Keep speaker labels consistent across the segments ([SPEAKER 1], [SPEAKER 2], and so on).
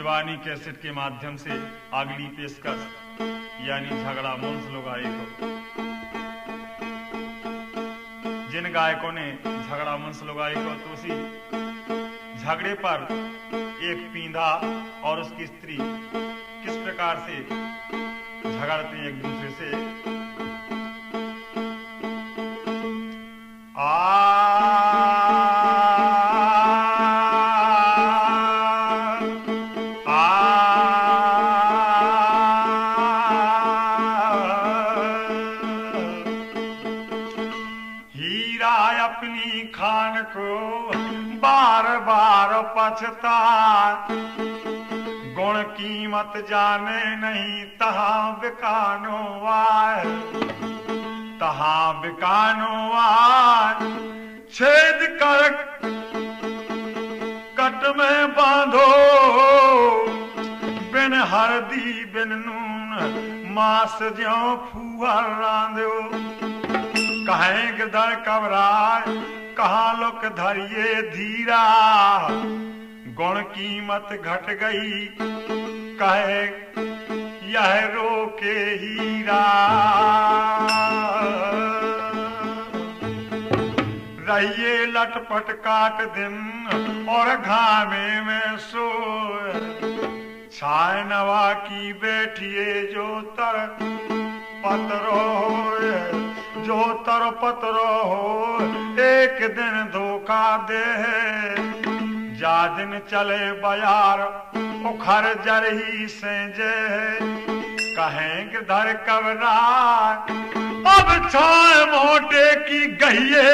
[SPEAKER 1] Shivani cassette के माध्यम से अगली पेशकश यानी झगड़ा मंच लुगाई को। जिन गायकों ने झगड़ा मंच लुगाई को तो उसी झगड़े पर एक पींधा और उसकी स्त्री किस प्रकार से झगड़ते हैं एक दूसरे से। हीरा अपनी खान को बार बार पछता, गुण कीमत जाने नहीं तहां बिकानो आए, तहां बिकानो आए। छेद कर कट में बांधो, बिन हरदी बिन नून मास ज्यों फूहर रांधो। कहें गिरधर कबराए कहाँ लोक धरिए धीरा, गुण कीमत घट गई कहे यह रोके हीरा। रहिए लटपट काट दिन और घामे में सोए, छाए नवा की बैठिए जो तर पतरो हो, जो तर पतरो हो एक दिन धोखा दे। जा दिन चले बयार उखर जरही से जे, कहें गिरधर कबराए अब छाए मोटे की गहिए,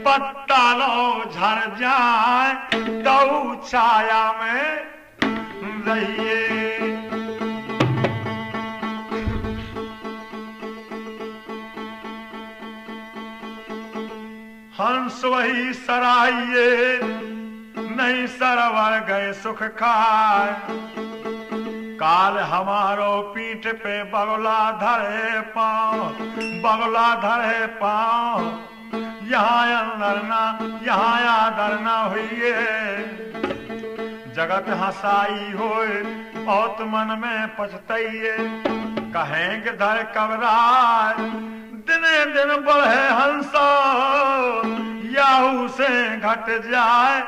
[SPEAKER 1] पत्ता लो झड़ जाए दऊ छाया में रहिए। हंस वही सराइए नहीं सरवर गए सुख खाए, काल हमारो पीठ पे बगला धरे पाँव, बगला धरे पाँव। यहाँ अंदर ना यहाँ आदर ना हुई, जगत हंसाई होए बहुत मन में पछताइए। कहें गिरधर कबराए दिने दिन बढ़े हंसा, याहू से घट जाए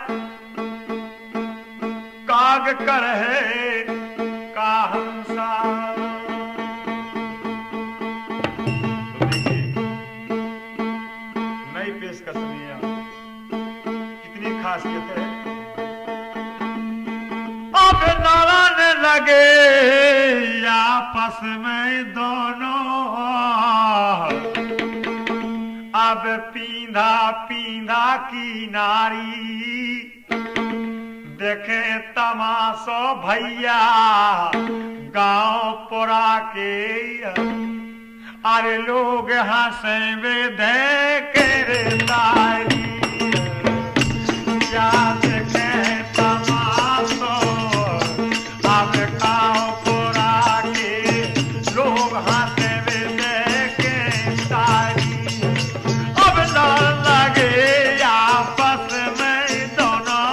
[SPEAKER 1] काग करहे का हंसा। नई पेशकश लिया कितनी खासियत है। अब लड़ने लगे आपस में दोनों, अब पींधा पींधा की नारी देखे तमाशो भैया गांव पुरा के। अरे लोग हंसे वे देखे रे तारी, क्या देखे तमाशो अब गांव पुरा के। लोग हंसे वे देखे तारी, अब डर लगे आपस में दोनों।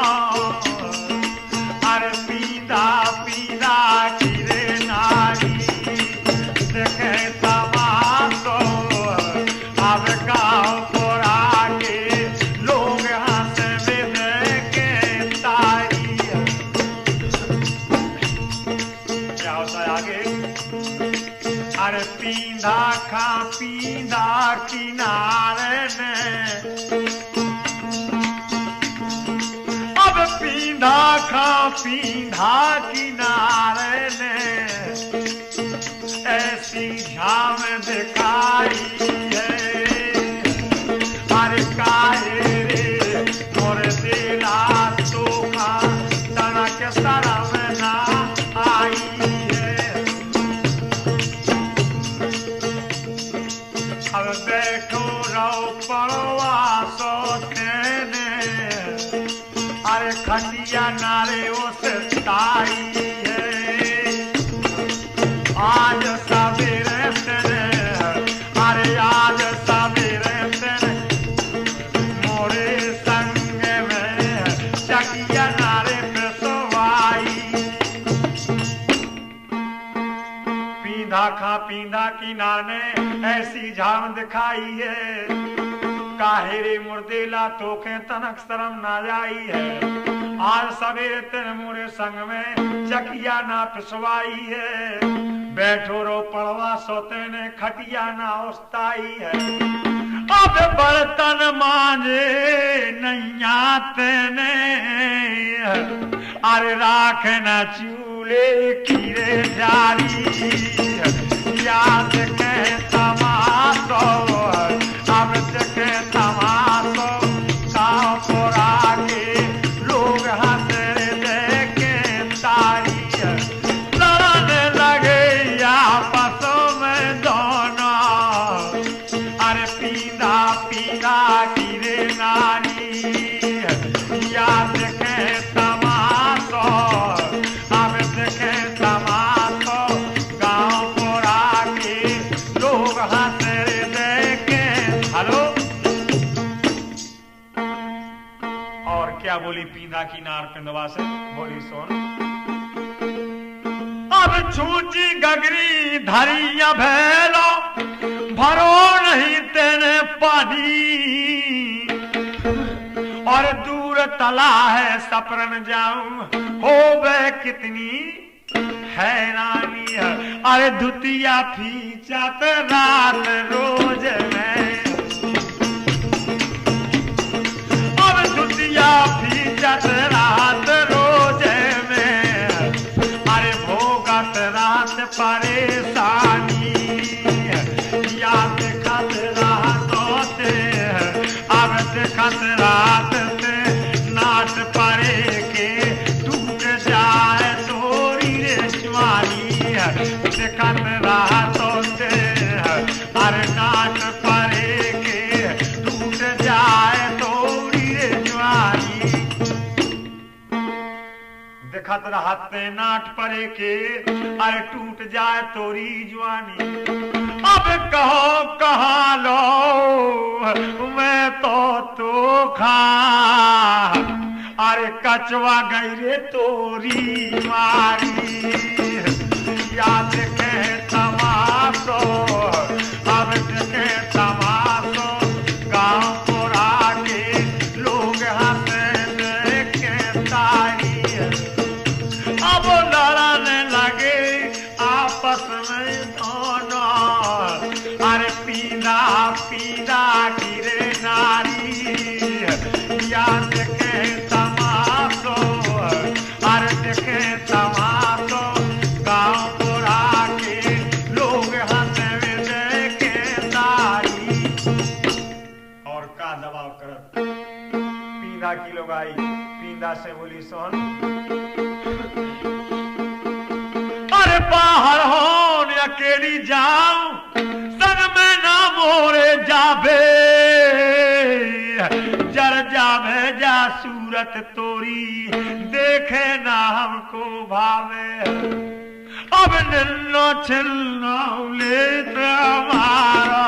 [SPEAKER 1] अरे पीदा पीदा गिरे नारी देखे तमाशो अब गाँव पुरा के। लोग हंसे वे देखे तारी। क्या होता है आगे। अरे पींधा खा पींधा किनारे में, अब पींधा खा पींधा किनारे में। ऐसी झाम दिखाई है, अरे काहे रे मोर दिला तो का तनक शरम ना आई है। अब बैठो रहो पड़वा सोचने, अरे खटिया नारे उस ताई है। आज सवेरे तेरे, अरे आज सवेरे तेरे मोरे संग में चकिया नारे पे सो राखा पींदा की नाने ऐसी झाम दिखाई है, काहे रे मुर्देला तोखे तनक शर्म ना जाई है। आज सवेरे तेरे मुरे संग में चकिया ना पिसवाई है, बैठो रो पड़वा सोते ने खटिया ना उस्ताई है। अब बर्तन मांजे नैया तेने, अरे राख न चूल्हे कीरे जारी, याद के तमाशो अब के तमाशो गाँव पुरा के लोग हंस देखे तारी, लड़ने लगे आपसों में दोनों, अरे पीदा पीदा गिरे नारी, याद के तमाशो अब देखे तमाशो गाँव पुरा के लोग हंस देखे। हेलो, और क्या बोली पींदा की नार पिंदवा से, बोली सुन। अब छूची गगरी धरिया भैलो भरो नहीं तेने पानी, और दूर तला है सपरन जाऊं हो वे कितनी हैरानी है। अरे धुतिया फीचत रात रोज में, अब धुतिया फीचत रात रोज में, अरे भोगत रात परेशानी, याद खत रातों से अब देखत रात से नाट परे के टूट जाए तोरी रेशमानी, देखत रातों से अरे नाट परे के टूट जाए तोरी रेशमानी, देखत रहते नाट परे के अरे टूट जाए तोरी जवानी। अब कहो कहा लो मैं तो खा, अरे कचवा गई रे तोरी मारी, याद के तमाशो अब के तमाशो गाँव पुरा के लोग हंस देखे तारी, अब लड़ने लगे आपस में दोनों, अरे पीदा पीदा गिरे नारी, याद के तमाशो अरे देखे तमाशो गाँव पुरा के लोग हंस देखे तारी। और का दबाव करत पीदा की लोग आई, पीदा से बोली सोन। अरे बाहर हो अकेली जाऊं संग में ना मोरे जाबे, जर जावे जा सूरत तोरी देखे ना हमको भावे, अब निन्नो छिन्नो लेत हमारा,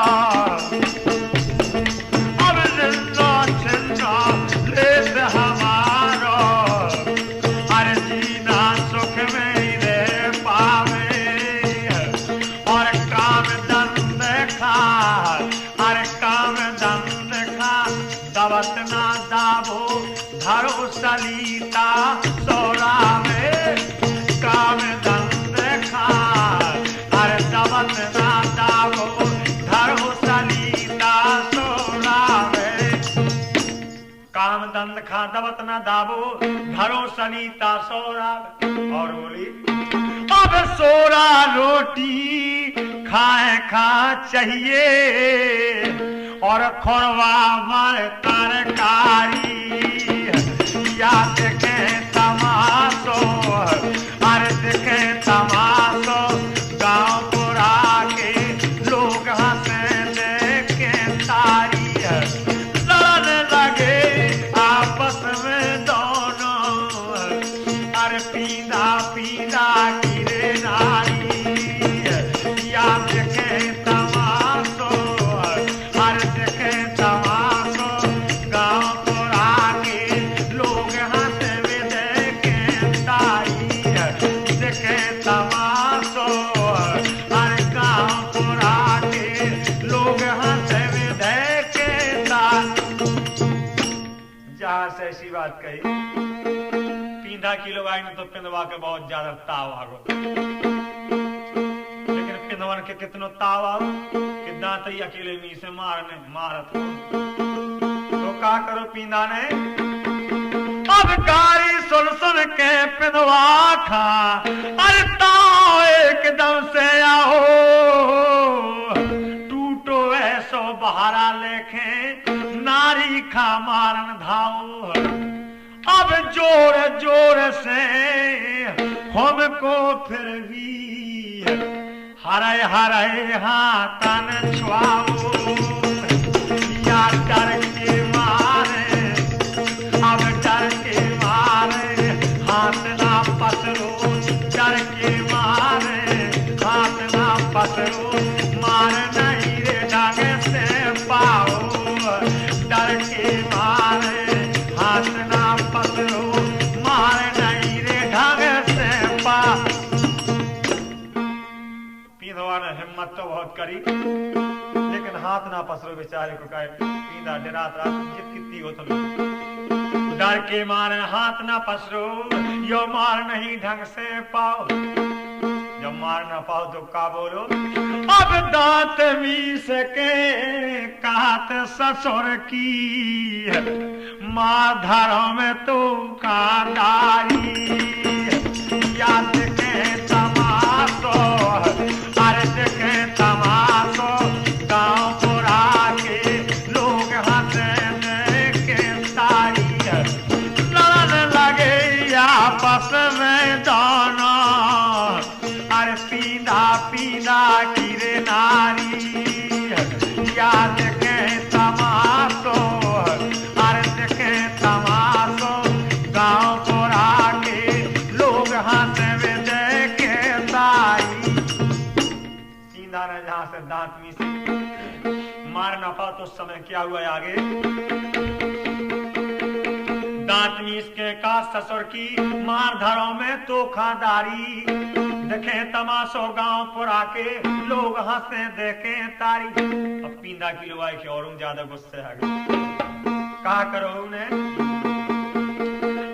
[SPEAKER 1] अब निन्नो छिन्नो लेत हमारा, अरे जीना सुख में ही रह पावे, और काम दंद खा, अरे काम दंद खा दवत ना दाबो धरो सलीता सोरावे, काम दंद खा अरे दवत ना दाबो धरो सलीता सोरावे, काम दंद खा दवत ना दाबो धरो सलीता सोरावे। और बोली अब सोरा रोटी खाए खा चाहिए, और खोरवा मार तरकारी, याद के तमाशो अरे देखे तमाशो गाँव पुरा के लोग हंस देखे तारी, लड़ने लगे आपस में दोनों, अरे पीदा पीदा गिरे नारी, याद के तमाशो अरे देखे तमाशो गाँव पुरा के लोग हंस देखे तारी, देखे तमाशो अरे बात कही। पींदा की लोग आई तो पिंदवा के बहुत ज्यादा ताव आ गो, लेकिन पिंदवन के कितनो ताव आओ कि दांत ही अकेले मी से मारत हो। तो का करो पींदा ने, अब गाड़ी सुन सुन के पिंदवा खा, अरे ताओ एकदम से आओ, टूटो ऐसो बहारा लेखे नारी खा मारन धाओ। अब जोर जोर से हमको फिर भी हरे हरे हाथन छुआओ, या डर के मारे, अब डर के मारे हाथ ना पसरो, डर के मारे हाथ ना पसरो, मार नहीं रे ढंग से पाओ, डर के मारे हाथ ना पसरो, मार नहीं रे ढंग से पाओ। पींदवा ने हिम्मत तो बहुत करी, लेकिन हाथ ना पसरो बेचारे को कहे। पींदा डरात रात जित कितनी हो तुम, डर के मारे हाथ ना पसरो, यो मार नहीं ढंग से पाओ। जब मार ना पाओ तो का बोलो, अब दांत मीस के काट ससुर की, माधरों में तो कांडारी, याद के तमाशो, अर्ज के तमाशो, गांव पुरा के लोग हंसने के तारी, लड़न लगे आपस में दोनों, अरे पींदा पींदा गिरे नारी, याद के तमाशो, अर्ज के तमाशो, गांव पुरा के लोग हंसवे देखे तारी। पींदा ने जहां से दांत मीसे, मार ना पा तो समय क्या हुआ आगे, दांत मीस के का ससुर की, मार धरों में तो खादारी, देखे तमाशो गांव पुरा के लोग हंसे देखे तारी। अब पींदा की लुआई के और ज्यादा गुस्से आ गए, कहा करो उन्हें,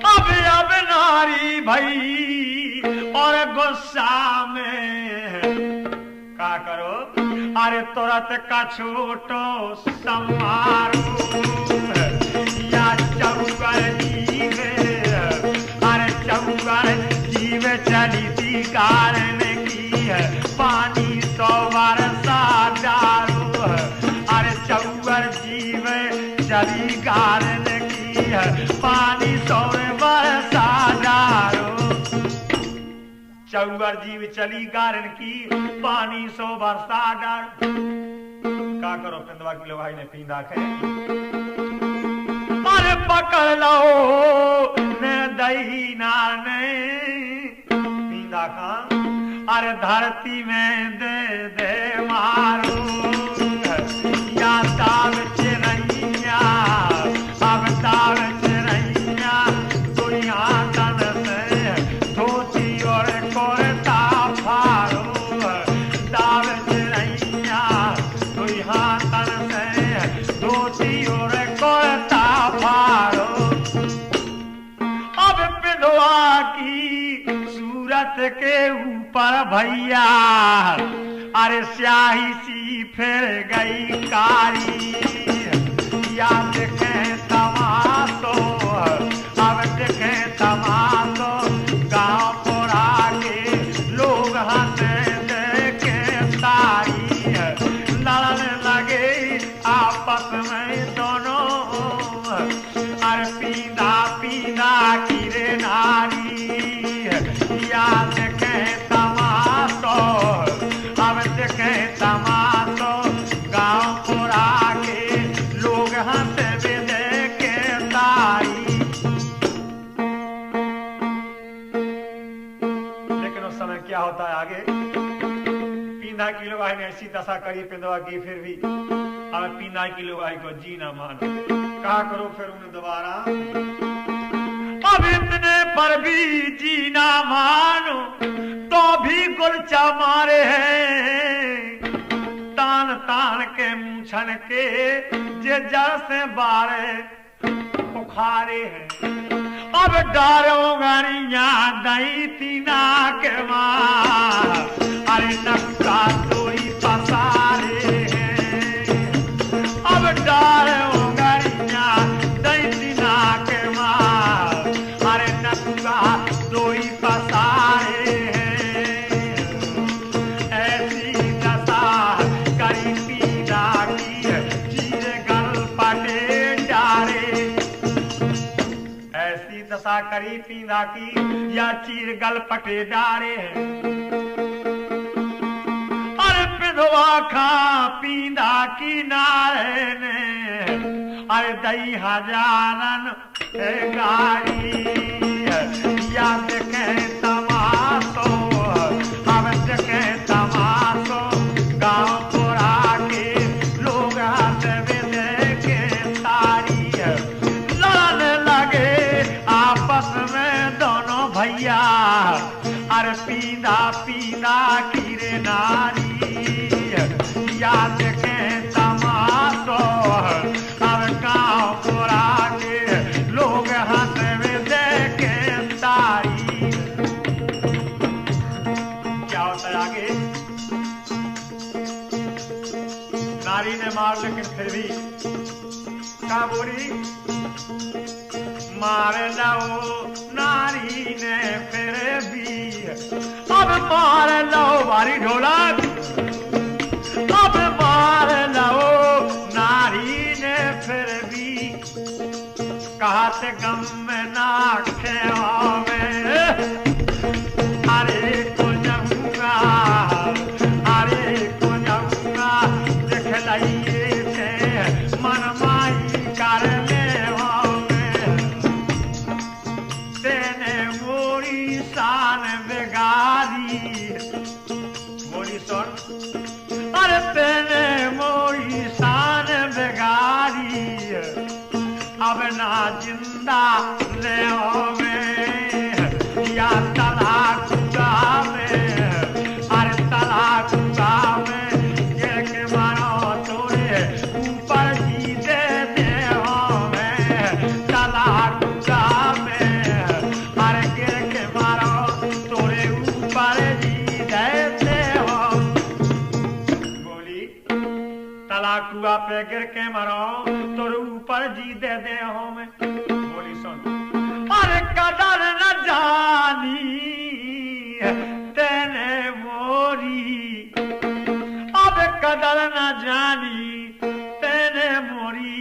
[SPEAKER 1] अब नारी भई और गुस्सा में, का करो, अरे तुरंत का छोटो समारो, या चौगर जीवे, अरे चौगर जीवे चली थी कारण की है, पानी 100 बरसा डालो, अरे चौगर जीवे चली कारण की है, पानी 100 बरसा डालो। चौगर जीव चली कारण की, पानी 100 बरसा डालो। का करो पिंदवा की लोहाई ने पींदा के, अरे पकड़ लो ने दही नाने, पींदा का, अरे धरती में दे दे मारो, या ताव चिरैया, अब ताव चिरैया, दुनिया तन से धोती और कोरता फारो, ताव चिरैया, दुनिया तन से धोती और कोरता फारो। अब पिंदवा की सूरत के ऊपर भैया, अरे स्याही सी फिर गई कारी, या देखे तमाशो, अब देखे तमाशो, गांव पुरा के लोग हंसे देखे तारी, लड़ने लगे आपस में दोनों, अरे पींदा पींदा गिरे नारी, या देखे तमाशो, अब देखे तमाशो, गांव पुरा के लोग हंसे देखे तारी। लेकिन उस समय क्या होता है आगे, पींदा की लोग ने ऐसी दशा करी पिंदवा की, फिर भी अब पींदा की लोग को जी ना मानो। कहा करो फिर उन्हें दोबारा, अब इतने पर भी जी ना मानो तो भी गुलचा मारे हैं, तान तान के मूछन के जे जड़ से बारे, पुखारे हैं। अब डारो गरिया दई तीना के माँ, अरे नक्का तोरी पसारे हैं। अब डारो गरिया दई तीना के माँ, अरे नक्का तोरी पसारे हैं। ऐसी दशा करी पीड़ा की, चीर गल पटे डारे। ऐसी दशा करी पीड़ा की या चीर गल पटे डारे हैं। अरे पिधवा खा पीड़ा की नारे ने, अरे दई हजारन गाड़ी या देखे तमाशो, अब देखे तमाशो गाँव पुरा के लोग हाथ में देखे तारी। लड़ने लगे आपस में दोनों भैया, अरे पीदा पीदा की रे नारी या देखे तमाशो, अब गाँव पुरा के लोग हाथ में देखे तारी। क्या होता है आगे? नारी ने मार लेकिन फिर भी क्या बोली? मार लो नारी ने फिर भी, अब मार लो भारी ढोलक, अब मार लो नारी ने फिर भी। कहत गम में नाखे में, अरे को जाऊंगा, अरे को जाऊंगा, देख लाइए से मन माई कर ले तेने मोरी शान बेगारी। मोरी सुन, अरे तेने मोरी शान बेगारी, अब ना जिंदा ले में या तलाक में, अरे तलाक में गिर के मारो तोरे ऊपर जी दे में। तलाक में अरे गिर के मारो तोरे ऊपर जी दे हो। बोली तलाक पे गिर के मारो तोरे ऊपर जी दे हो में। बोली सुन, अरे कदर न जानी तेने मोरी, अब कदर न जानी तेने मोरी,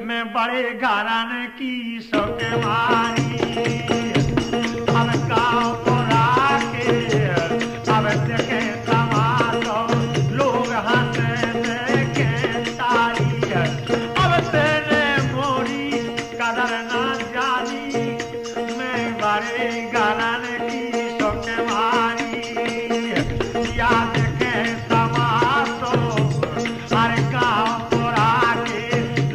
[SPEAKER 1] मैं बड़े घराने की शौके मारी। अब गाँव पुरा के अब देखे तमाशो, लोग हंसे देखे तारी। अब तेने मोरी कदर ना जानी, मैं बड़े घराने की शौके मारी। या देखे तमाशो, अरे गाँव पुरा के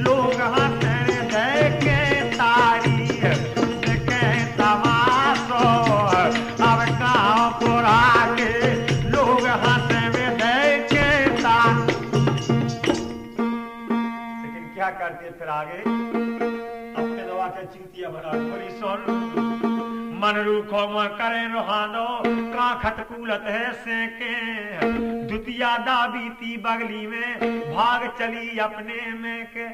[SPEAKER 1] लोग हंसे देखे तारी। देखे तमाशो, अब गाँव पुरा के लोग हंसे में देखे तारी। लेकिन क्या करते फिर आगे? अपने दवा के चिंतिया भरा। बोली सुन, मन रूखो मन करे रोहानो, का खटकूलत है सेके। दुतिया दाबीती बगली में, भाग चली अपने में के।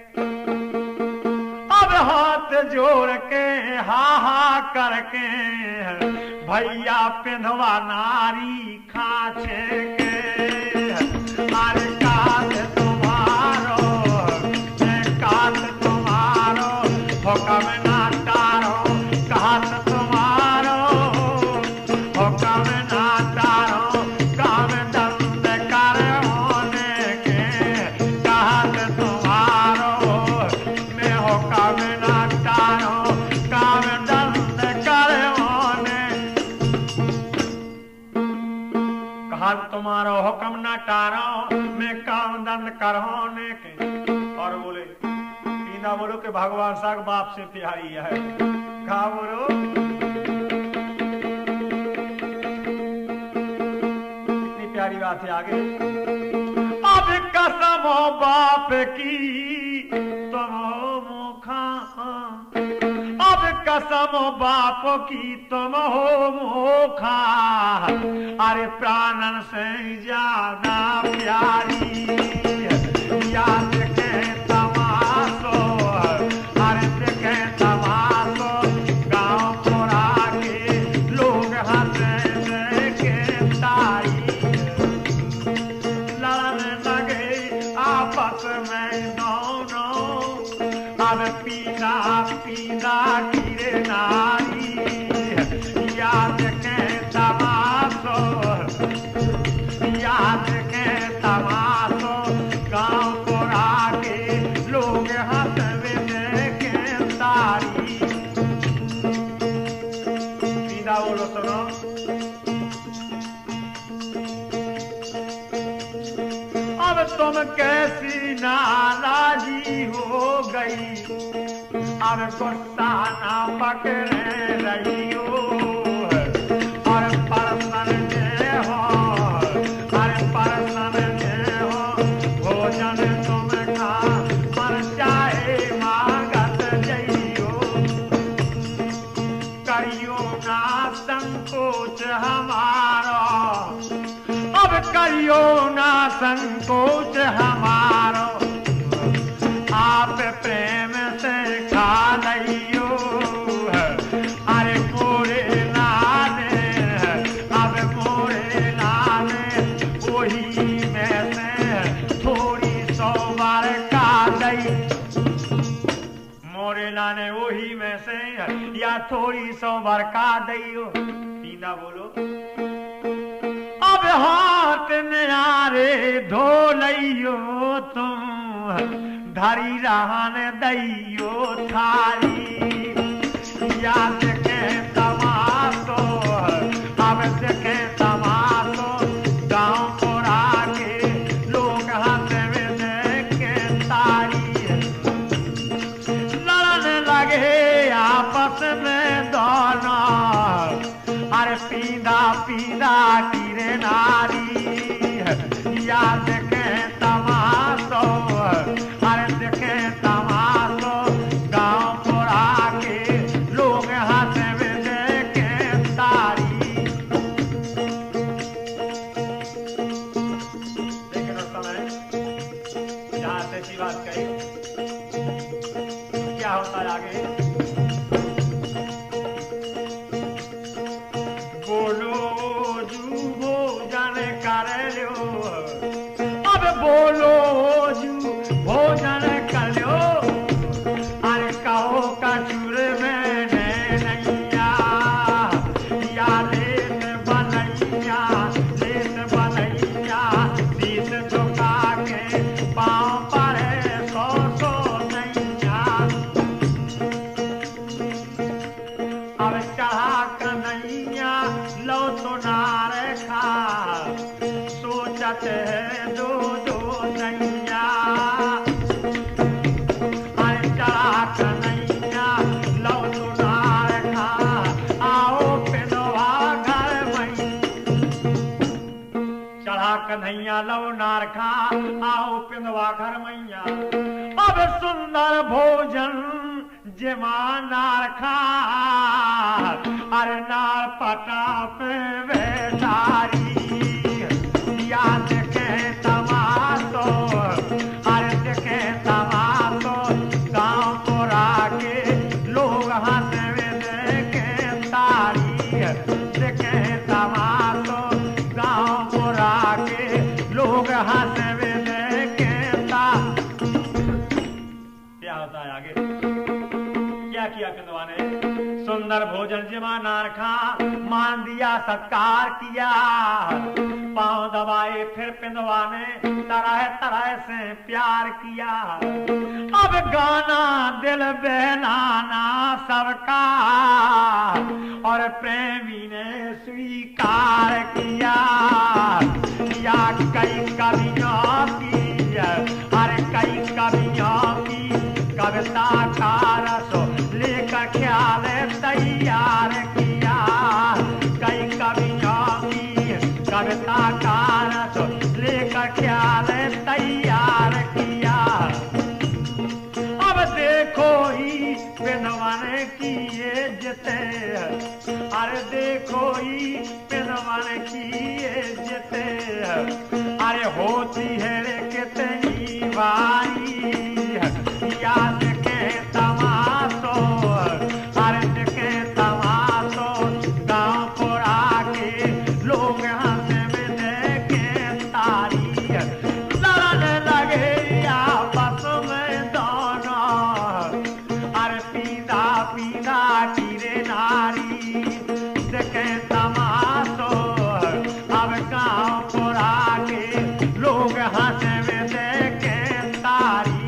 [SPEAKER 1] अब हाथ जोड़ के हा हा करके, भैया पिंधवा नारी खाचे के। अरे कात तुम्हारो, कात तुम्हारो, हुक्म ना तारो, कात तुम्हारो, हुक्म ना तारो, काम दंड कर होने के। कात तुम्हारो, मैं हुक्म ना तारो, काम दंड कर होने। कहा तुम्हारो हुक्म ना टारो, मैं काम दंड कर होने के। और बोले पीना बोलो कि भगवान साग बाप से प्यारी है। कहा बोलो कितनी प्यारी बात है आगे। अब कसम बाप की तुम मुखा तम बाप की तुम हो मोखा, अरे प्राणन से ज्यादा प्यारी। याद के तमाशो, अरे देखे तमाशो, गाँव पुरा के लोग हंसे के तारी। लड़ने लगे आपस में दोनों, अब पीना पीना गिरे नारी। याद के तमाशो, याद के तमाशो, गाँव पुरा के लोग हंसवे के तारी। पीना बोलो सुनो। अब तुम कैसी नाराजी हो गई, अब गुस्सा ना पकड़े रही हो। और परसन जे हो, अरे परसन जे हो, भोजन तुम खा मन चाहे मांगत जइयो। करियो ना संकोच हमारा, अब करियो ना संकोच हमारो। आप प्रेम से खा लियो, अरे मोरे लाने, अब मोरे लाने वही में से थोड़ी सौ बार का दई। मोरे लाने वही में से या थोड़ी सौ बार का दइयो। पीना बोलो। अब हाथ न्यारे धो लियो तुम, धरी रहन दैयो थारी। याद के तमाशो, अब देखे तमाशो, गाँव पुरा के लोग हंसवे के तारी। लड़ने लगे आपस में दोनों, अरे पीना पीना गिरे नारी। याद के तमाशो, अरे देखे तमाशो, गाँव पुरा के लोग हंसवे के तारी। लेकिन उस समय जहाँ से ऐसी बात कही, क्या होता है आगे? बोलो जू भोजन कर लो, अब बोलो जू भोजन कर लो। अरे कहो कचूर मैंने नैया, या लेत बनैया, लेत बनैया, शीश झुका के पाँव पर सो सो नैया। अब चढ़ा कन्हैया लो तो नार खा, सोचत है दो दो नैया। अरे चढ़ा कन्हैया लो तो नार खा, आओ पिनवा घर में। चढ़ा कन्हैया लो नार खा, आओ पिनवा घर मैया। अब सुंदर भोजन जेमा नार खा, अरे नार पटा पे बेचारी। याद के तमाशो, अरे देखे तमाशो, गाँव पुरा के लोग हंसवे के तारी। देखे तमाशो, गाँव पुरा के लोग हंसवे के तारी। क्या होता है आगे? क्या किया पिंदवा ने? सुंदर भोजन जिमा नार खा, मान दिया सत्कार किया। पांव दबाए फिर पिंदवा ने तरह तरह से प्यार किया। अब गाना दिल बहलाना सबका, और प्रेमी ने स्वीकार किया। या कई कवियों की, अरे कई कवियों की कविता का रस लेकर ख्याल तैयार किया। कई कवियों की कविता का रस लेकर ख्याल तैयार किया। अब देखो ही पिंदवन की ये
[SPEAKER 2] अरे देखो ही पिनवन की इज्जत अरे होती है रे कितनी बारी याद के तमाशो अरे के तमाशो गाँव पर आके लोग हंसे में देखे तारी लड़ने लगे आपस में दोनों अरे पीदा पीदा कीरे नारी देखे तमाशो अब गाँव पर आके लोग हंसे में देखे तारी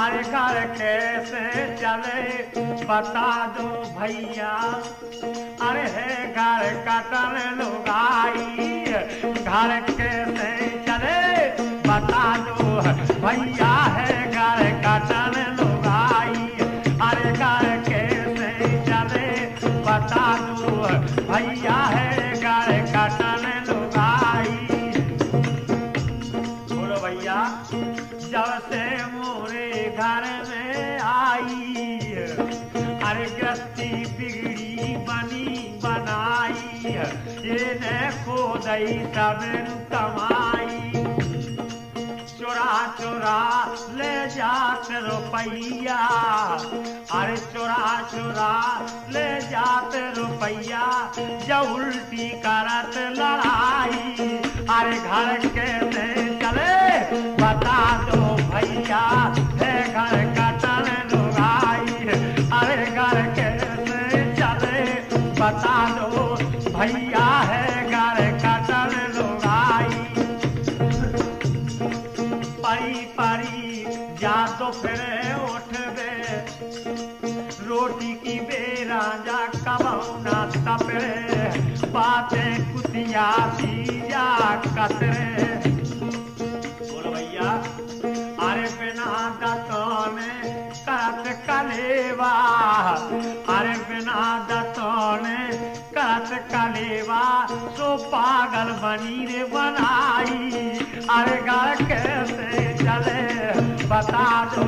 [SPEAKER 2] अरे घर कैसे चले बता दो भैया अरे है घर कटन लुगाई घर कैसे चले बता दो भैया है घर कटन लुगाई अरे घर कैसे चले बता दो भैया है घर कटन लुगाई बोलो भैया जब से मोरे घर में आई अरे गृहस्थी बिगड़ी बनी बनाई ये न खोदई सब कमाई चुरा चुरा ले जात रुपैया अरे चुरा चुरा ले जात रुपैया जब उल्टी करत लड़ाई अरे घर कैसे चले बता दो भैया है घर कटन लुगाई अरे घर कैसे चले बता दो भैया है घर कटन लुगाई परी परी जा तो फिर उठबे रोटी की बेरा जा कबहू ना तपरे बातें कुतिया सी जा कतरे बोलो भैया अरे बिना दतों में करत कलेवा अरे बिना दतों ने करत कलेवा सो पागल बनी रे बनाई अरे घर कैसे चले बता दो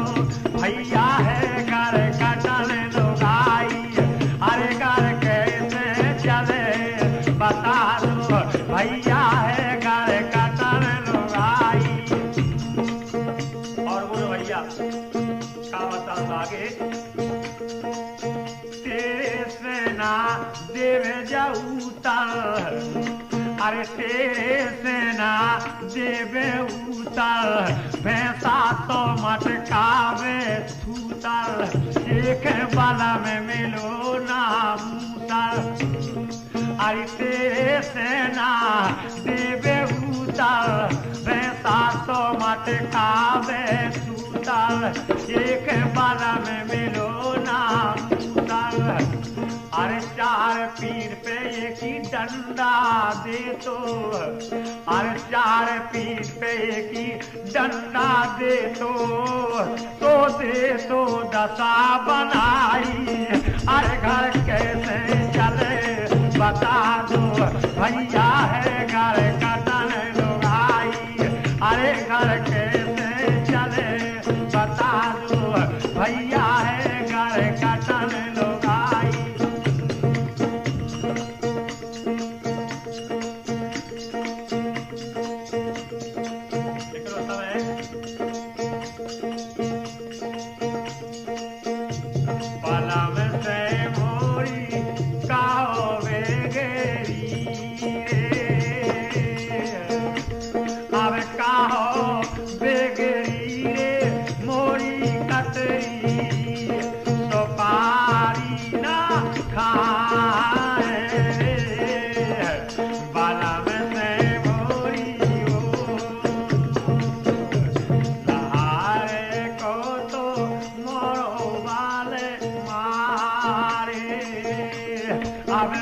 [SPEAKER 2] भैया है घर कटन लुगाई अरे घर कैसे चले बता दो भैया है घर कटन लुगाई और बोलो भैया का बताऊं आगे तेरे से ना देव जाऊतर अरे तेरे से ना देवे उतर भैंसा तो मटकावे थूतर एक बाला में मिलो ना मूतर अरे तेरे से ना देवे उतर भैंसा तो मटकावे थूतर एक बाला में मिलो ना मूतर अरे चार पीर पे एक ही डंडा दे तो अरे चार पीर पे एक ही डंडा दे तो दे तो दशा बनाई अरे घर कैसे चले बता दो भैया है घर कटन लुगाई अरे घर कैसे चले बता दो भैया है घर कटन लुगाई अब